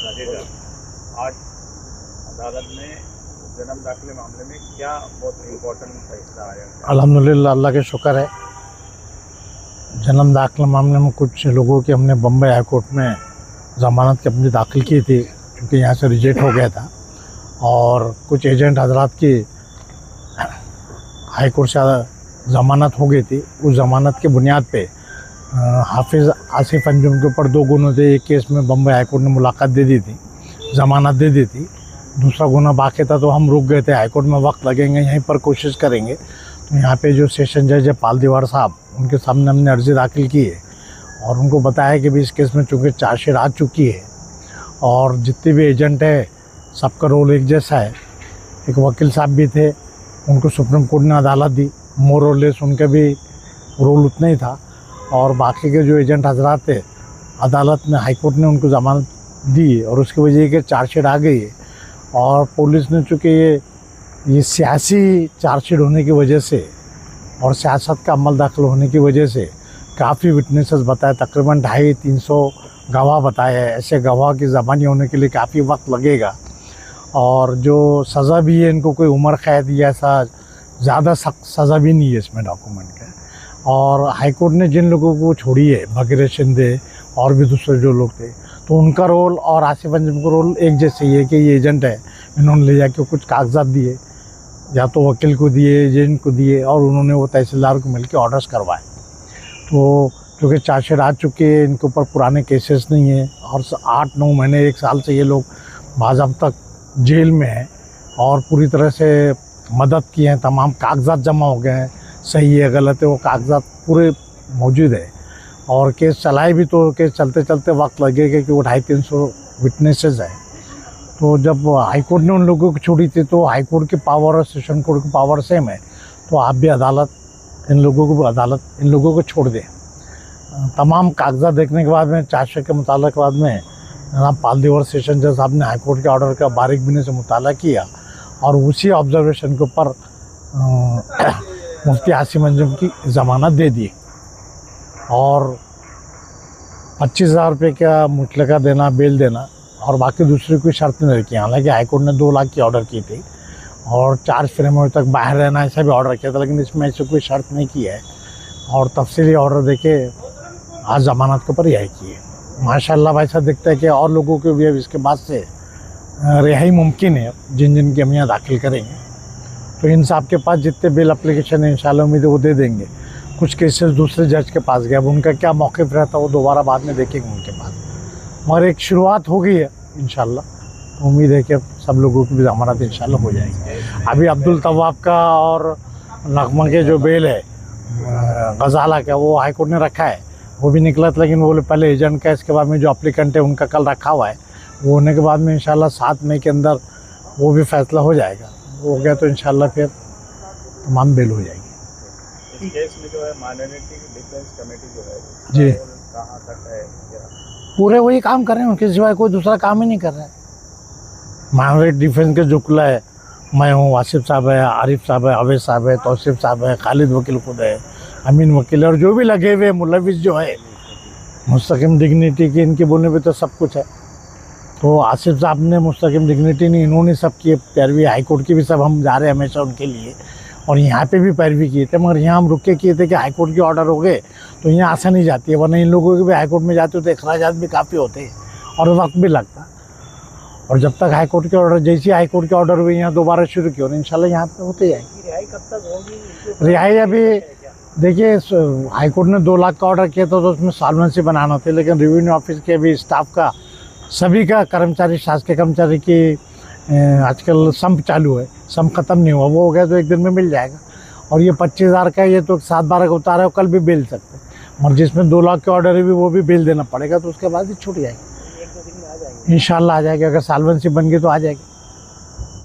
लगेगा। आज अदालत में जन्म दाखिले मामले में क्या बहुत इम्पोर्टेंट फैसला आया? अल्हम्दुलिल्लाह, अल्लाह के शुक्र है। जन्म दाखिला मामले में कुछ लोगों की हमने बम्बई हाई कोर्ट में ज़मानत की अपनी दाखिल की थी, क्योंकि यहाँ से रिजेक्ट हो गया था। और कुछ एजेंट हजरात की हाई कोर्ट से ज़मानत हो गई थी। उस ज़मानत के बुनियाद पे हाफिज़ आसिफ अंजुम के ऊपर 2 गुनों थे। एक केस में बम्बई हाई कोर्ट ने मुलाकात दे दी थी, ज़मानत दे दी थी। दूसरा गुना बाकी था, तो हम रुक गए थे। हाई कोर्ट में वक्त लगेंगे, यहीं पर कोशिश करेंगे। तो यहाँ पे जो सेशन जज है पाल दीवार साहब, उनके सामने हमने अर्जी दाखिल की है और उनको बताया कि भी इस केस में चूँकि चार्जशीट आ चुकी है और जितने भी एजेंट है सबका रोल एक जैसा है। एक वकील साहब भी थे, उनको सुप्रीम कोर्ट ने अदालत दी, मोर और लेस उनका भी रोल उतना ही था। और बाकी के जो एजेंट हजरात थे, अदालत ने हाई कोर्ट ने उनको ज़मानत दी और उसकी वजह कि चार्जशीट आ गई है। और पुलिस ने चूँकि ये सियासी चार्जशीट होने की वजह से और सियासत का अमल दाखिल होने की वजह से काफ़ी विटनेसेस बताए, तकरीबन 250-300 गवाह बताए हैं। ऐसे गवाह की ज़बानी होने के लिए काफ़ी वक्त लगेगा। और जो सज़ा भी है, इनको कोई उम्र कैद या ऐसा ज़्यादा सख्त सज़ा भी नहीं है इसमें डॉक्यूमेंट का। और हाई कोर्ट ने जिन लोगों को छोड़ी है, भगीरथ शिंदे और भी दूसरे जो लोग थे, तो उनका रोल और आसिफ अंजुम का रोल एक जैसे ही है कि ये एजेंट है। इन्होंने ले जाके कुछ कागजात दिए, या तो वकील को दिए, एजेंट को दिए, और उन्होंने वो तहसीलदार को मिलकर ऑर्डर्स करवाए। तो क्योंकि चार्जशीट आ चुके हैं, इनके ऊपर पुराने केसेस नहीं है और 8-9 महीने 1 साल से ये लोग बाज़ाब्ता जेल में हैं और पूरी तरह से मदद की है। तमाम कागजात जमा हो गए हैं, सही है गलत है वो कागजात पूरे मौजूद है। और केस चलाए भी तो केस चलते चलते वक्त लगेगा कि वो 250-300 विटनेसेस हैं। तो जब हाई कोर्ट ने उन लोगों को छोड़ी थी, तो हाई कोर्ट की पावर और सेशन कोर्ट की पावर सेम है। तो आप भी इन लोगों को छोड़ दें। तमाम कागजात देखने के बाद में, चार्जशीट के मुताला के बाद में, जनाब पाल दीवार सेशन जज साहब ने हाई कोर्ट के ऑर्डर का बारीक बीनी से मुताला किया और उसी ऑब्जर्वेशन के ऊपर मुफ्ती आसिफ अंजुम की ज़मानत दे दी और 25,000 रुपये का मुतलका देना, बेल देना, और बाकी दूसरी कोई शर्त नहीं रखी। हालांकि हाई कोर्ट ने 2 लाख की ऑर्डर की थी और 4 फ्रेमवर्क तक बाहर रहना ऐसा भी ऑर्डर किया था, लेकिन इसमें ऐसे कोई शर्त नहीं की है। और तफसीली ऑर्डर देके आज ज़मानत के ऊपर रिहाई की है। माशाल्लाह ऐसा दिखता है कि और लोगों के भी अब इसके बाद से रिहाई मुमकिन है, जिन की हम यहाँ दाखिल करेंगे। तो इन साहब के पास जितने बेल एप्लीकेशन है इंशाल्लाह उम्मीद है वो दे देंगे। कुछ केसेस दूसरे जज के पास गया, अब उनका क्या मौक़िफ़ रहता है वो दोबारा बाद में देखेंगे उनके पास। मगर एक शुरुआत हो गई है इंशाल्लाह। उम्मीद है कि सब लोगों की भी ज़मानत इंशाल्लाह हो जाएगी। अभी अब्दुल तवाब का और नगमा के जो बेल है गजाला का, वो हाई कोर्ट ने रखा है, वो भी निकला था, लेकिन वो बोले पहले एजेंट का, इसके बाद में जो एप्लीकेंट है उनका कल रखा हुआ है। वो होने के बाद में इंशाल्लाह 7 मई के अंदर वो भी फैसला हो जाएगा। वो हो गया तो इंशाल्लाह फिर तमाम बेल हो जाएगी। इस केस में जो है माइनॉरिटी डिफेंस कमेटी जो है, जी, कहाँ तक है? पूरे वही काम कर रहे हैं, उनके सिवाय कोई दूसरा काम ही नहीं कर रहा है। माइनॉरिटी डिफेंस के जुकला है, मैं हूँ, आसिफ साहब है, आरिफ साहब है, अवैस साहब है, तौसीफ साहब है, खालिद वकील खुद है, अमीन वकील है, और जो भी लगे हुए मुलविस जो है, मुस्तकिम डिग्निटी की, इनके बोलने पे तो सब कुछ है। तो आसिफ साहब ने मुस्तकिम डिग्निटी नहीं, इन्होंने सब की पैरवी, हाई कोर्ट की भी सब हम जा रहे हैं हमेशा उनके लिए, और यहाँ पे भी पैरवी किए थे। मगर यहाँ हम रुक के किए थे कि हाई कोर्ट के ऑर्डर हो गए तो यहाँ आसानी जाती है, वरना इन लोगों के भी हाई कोर्ट में जाते तो अखराजात भी काफ़ी होते हैं और वक्त भी लगता। और जब तक हाई कोर्ट के ऑर्डर, जैसे हाई कोर्ट के ऑर्डर हुए यहाँ दोबारा शुरू किए, और इंशाल्लाह यहाँ पे होते जाएगी। रिहाई कब तक होगी? रिहाई अभी देखिए, हाई कोर्ट ने 2 लाख का ऑर्डर किया था, तो उसमें सॉल्वेंसी बनाना था, लेकिन रेवेन्यू ऑफिस के भी स्टाफ का, सभी का कर्मचारी, शासकीय कर्मचारी की आजकल संप चालू है, संप ख़त्म नहीं हुआ, वो हो गया तो 1 दिन में मिल जाएगा। और ये 25,000 का, ये तो 7-12 का उतारा है, कल भी बेल सकते हैं। मगर जिसमें 2 लाख के ऑर्डर है भी, वो भी बेल देना पड़ेगा, तो उसके बाद ही छूट जाएगी। 1-2 दिन में आ जाएगी इंशाल्लाह, आ जाएगी। अगर सॉल्वेंसी बन गई तो आ जाएगी।